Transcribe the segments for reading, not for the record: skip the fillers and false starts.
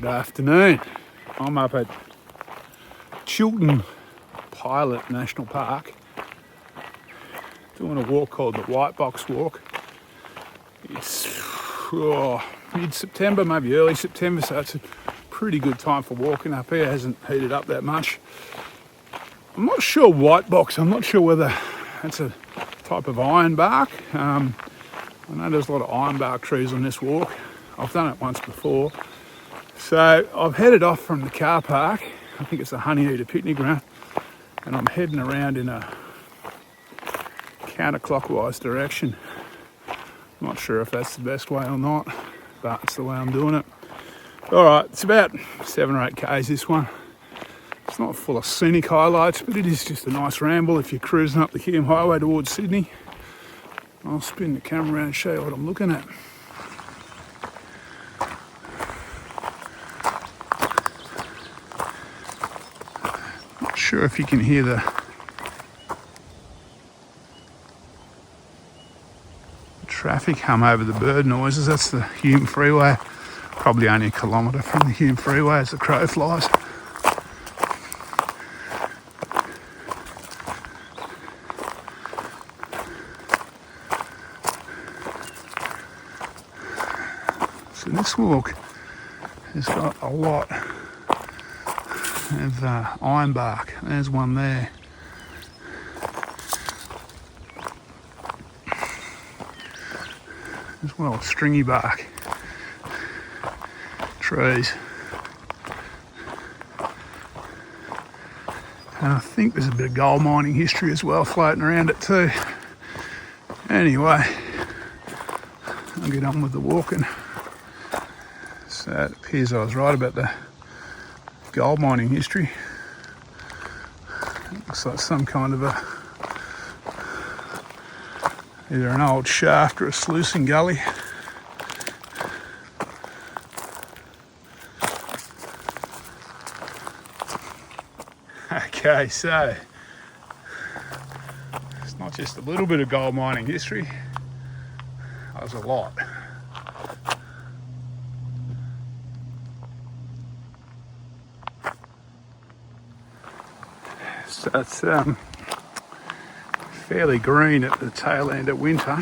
Good afternoon. I'm up at Chiltern Pilot National Park doing a walk called the White Box Walk. It's mid-September, maybe early September, so it's a pretty good time for walking up here. It hasn't heated up that much. I'm not sure white box, I'm not sure whether that's a type of ironbark. I know there's a lot of ironbark trees on this walk. I've done it once before. So I've headed off from the car park. I think it's a Honeyeater picnic ground, and I'm heading around in a counterclockwise direction. I'm not sure if that's the best way or not, but it's the way I'm doing it. Alright, it's about 7 or 8 k's this one. It's not full of scenic highlights, but it is just a nice ramble if you're cruising up the Hume Highway towards Sydney. I'll spin the camera around and show you what I'm looking at. Not sure if you can hear the traffic hum over the bird noises. That's the Hume Freeway. Probably only a kilometre from the Hume Freeway as the crow flies. So this walk has got a lot of ironbark. There's one there. As well, stringy bark trees. And I think there's a bit of gold mining history as well floating around it too. Anyway, I'll get on with the walking. So it appears I was right about the gold mining history. It looks like some kind of either an old shaft or a sluicing gully. Okay, so it's not just a little bit of gold mining history, there's a lot. So it's fairly green at the tail end of winter.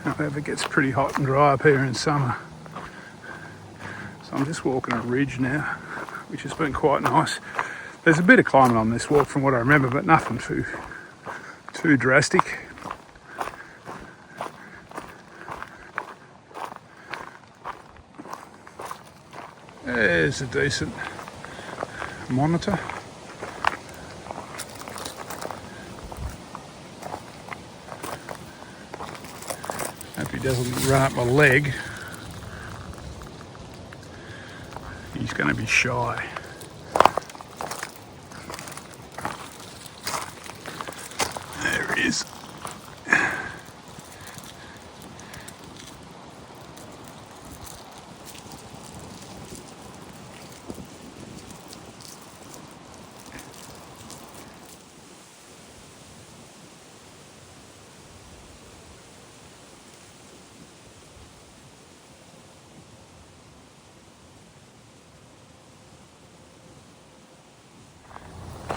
However, it gets pretty hot and dry up here in summer. So I'm just walking a ridge now, which has been quite nice. There's a bit of climbing on this walk from what I remember, but nothing too drastic. There's a decent monitor. Hope he doesn't run up my leg. He's going to be shy. There he is.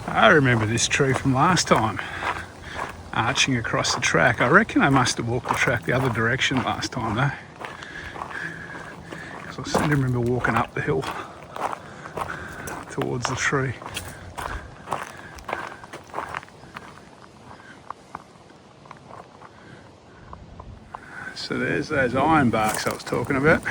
I remember this tree from last time, arching across the track. I reckon I must have walked the track the other direction last time though, because I seem to remember walking up the hill towards the tree. So there's those ironbarks I was talking about.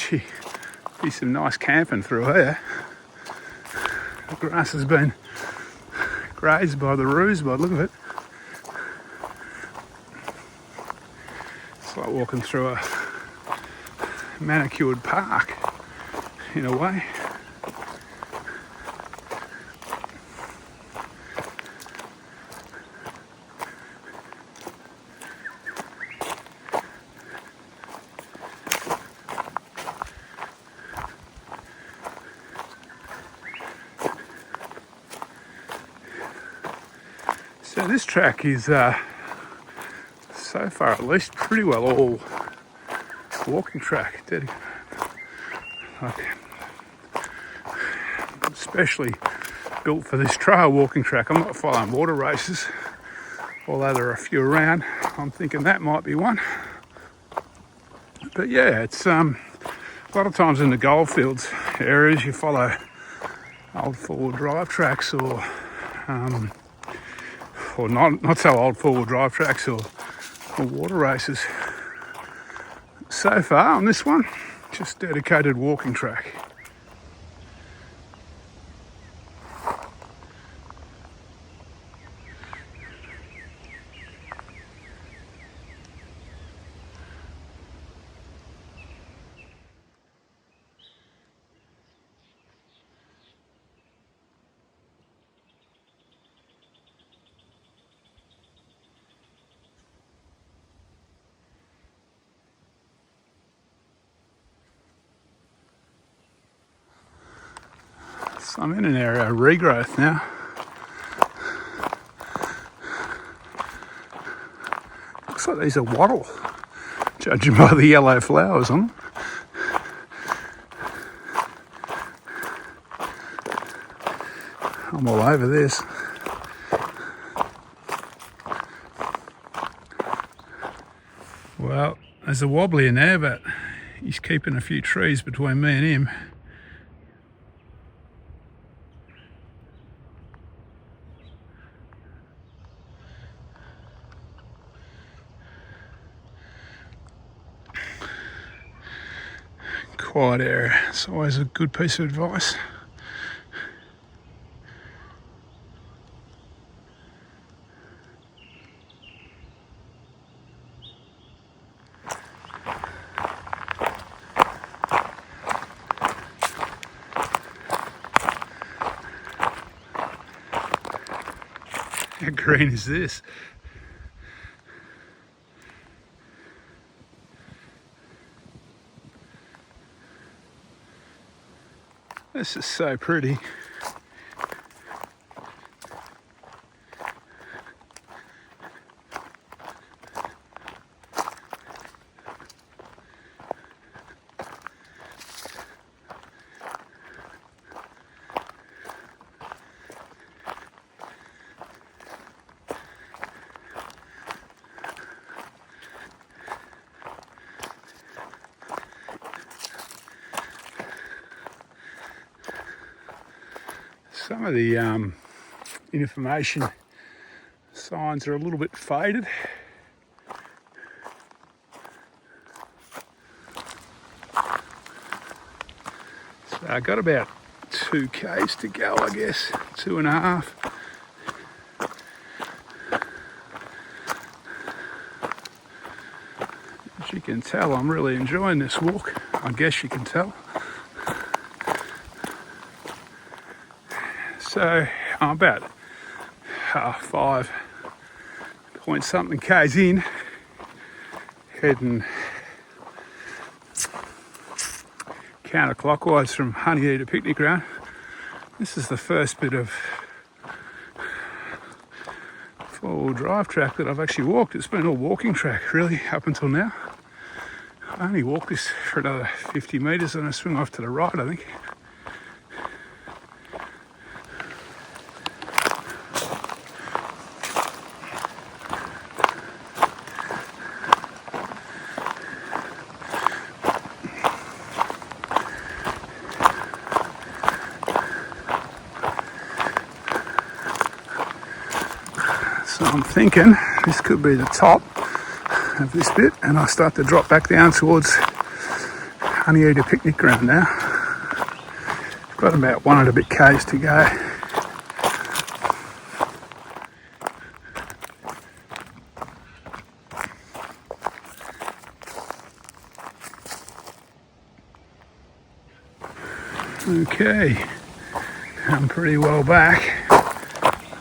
Gee, be some nice camping through here. The grass has been grazed by the roos by the look of it. It's like walking through a manicured park in a way. So this track is, so far at least, pretty well all walking track. Like, especially built for this trail walking track. I'm not following water races, although there are a few around. I'm thinking that might be one. But yeah, it's a lot of times in the goldfields areas you follow old four-wheel drive tracks or not so old four-wheel drive tracks or water races. So far on this one, just dedicated walking track. So I'm in an area of regrowth now. Looks like these are wattle, judging by the yellow flowers on them. I'm all over this. Well, there's a wobbly in there, but he's keeping a few trees between me and him. Quiet area, it's always a good piece of advice. How green is this? This is so pretty. Some of the information signs are a little bit faded. So I got about 2 k's to go, I guess, 2.5. As you can tell, I'm really enjoying this walk. I guess you can tell. So I'm about 5 point something k's in, heading counterclockwise from Honeyeater Picnic Ground. This is the first bit of four-wheel drive track that I've actually walked. It's been all walking track really up until now. I only walk this for another 50 metres and I swing off to the right, I think. So I'm thinking this could be the top of this bit and I start to drop back down towards Honeyeater Picnic Ground now. I've got about 1 and a bit k's to go. Okay, I'm pretty well back.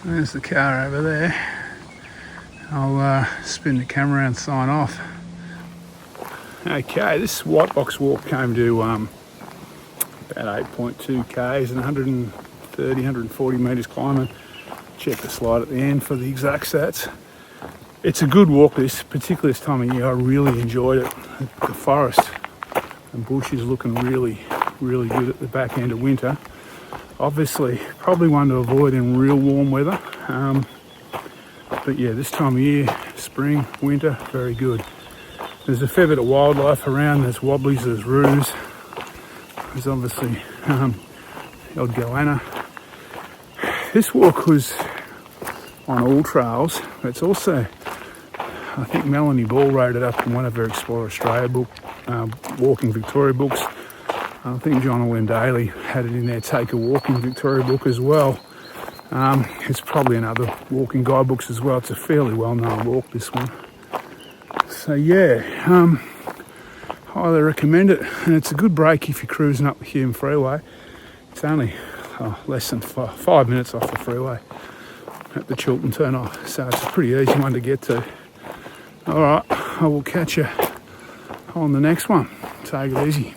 There's the car over there. I'll spin the camera around and sign off. Okay, this white box walk came to about 8.2 k's and 130, 140 metres climbing. Check the slide at the end for the exact stats. It's a good walk, particularly this time of year. I really enjoyed it. The forest and bush is looking really good at the back end of winter. Obviously, probably one to avoid in real warm weather. But yeah, this time of year, spring, winter, very good. There's a fair bit of wildlife around. There's wobblies, there's roos. There's obviously the odd goanna. This walk was on AllTrails. It's also, I think Melanie Ball wrote it up in one of her Explore Australia book, Walking Victoria books. I think John Orlin Daly had it in their Take a Walk in Victoria book as well. It's probably in other walking guidebooks as well. It's a fairly well-known walk, this one. So yeah, highly recommend it. And it's a good break if you're cruising up the Hume Freeway. It's only less than 5 minutes off the freeway at the Chiltern turn off. So it's a pretty easy one to get to. All right, I will catch you on the next one. Take it easy.